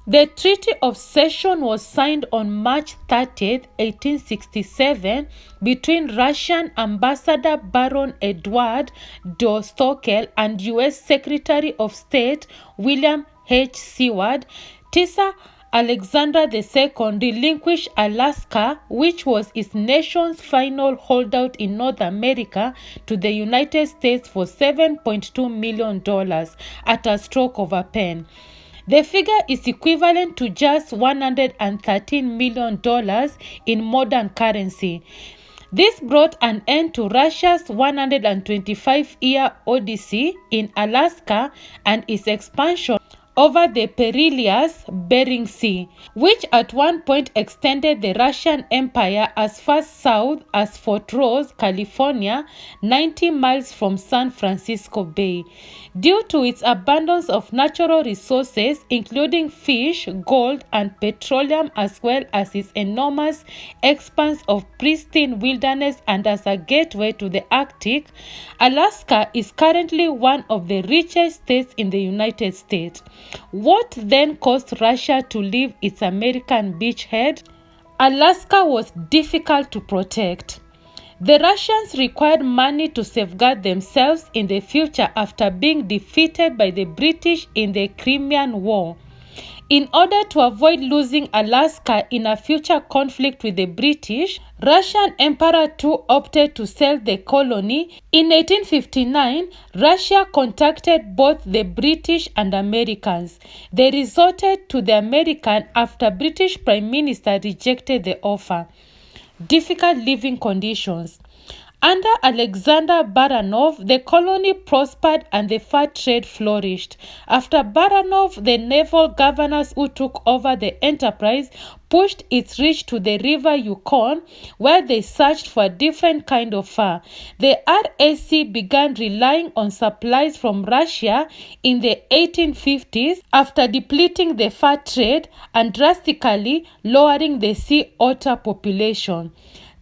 The Treaty of Cession was signed on March 30, 1867, between Russian Ambassador Baron Edward de Stockel and U.S. Secretary of State William H. Seward. Tsar Alexander II relinquished Alaska, which was its nation's final holdout in North America, to the United States for $7.2 million at a stroke of a pen. The figure is equivalent to just $113 million in modern currency. This brought an end to Russia's 125-year odyssey in Alaska and its expansion over the perilous Bering Sea, which at one point extended the Russian Empire as far south as Fort Ross, California, 90 miles from San Francisco Bay. Due to its abundance of natural resources, including fish, gold, and petroleum, as well as its enormous expanse of pristine wilderness, and as a gateway to the Arctic, Alaska is currently one of the richest states in the United States. What then caused Russia to leave its American beachhead? Alaska was difficult to protect. The Russians required money to safeguard themselves in the future after being defeated by the British in the Crimean War. In order to avoid losing Alaska in a future conflict with the British, Russian Emperor II opted to sell the colony. In 1859, Russia contacted both the British and Americans. They resorted to the American after British Prime Minister rejected the offer. Difficult living conditions. Under Alexander Baranov, the colony prospered and the fur trade flourished. After Baranov, the naval governors who took over the enterprise pushed its reach to the river Yukon, where they searched for a different kind of fur. The RAC began relying on supplies from Russia in the 1850s after depleting the fur trade and drastically lowering the sea otter population.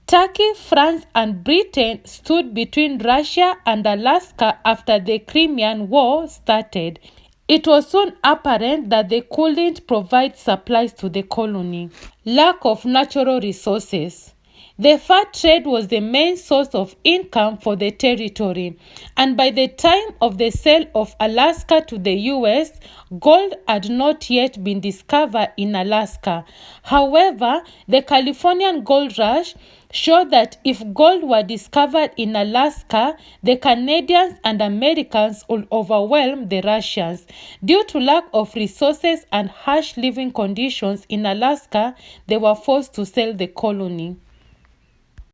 Turkey, France, and Britain stood between Russia and Alaska after the Crimean War started. It was soon apparent that they couldn't provide supplies to the colony. Lack of natural resources. The fur trade was the main source of income for the territory, and by the time of the sale of Alaska to the US, gold had not yet been discovered in Alaska. However, the Californian gold rush showed that if gold were discovered in Alaska, the Canadians and Americans would overwhelm the Russians. Due to lack of resources and harsh living conditions in Alaska, they were forced to sell the colony.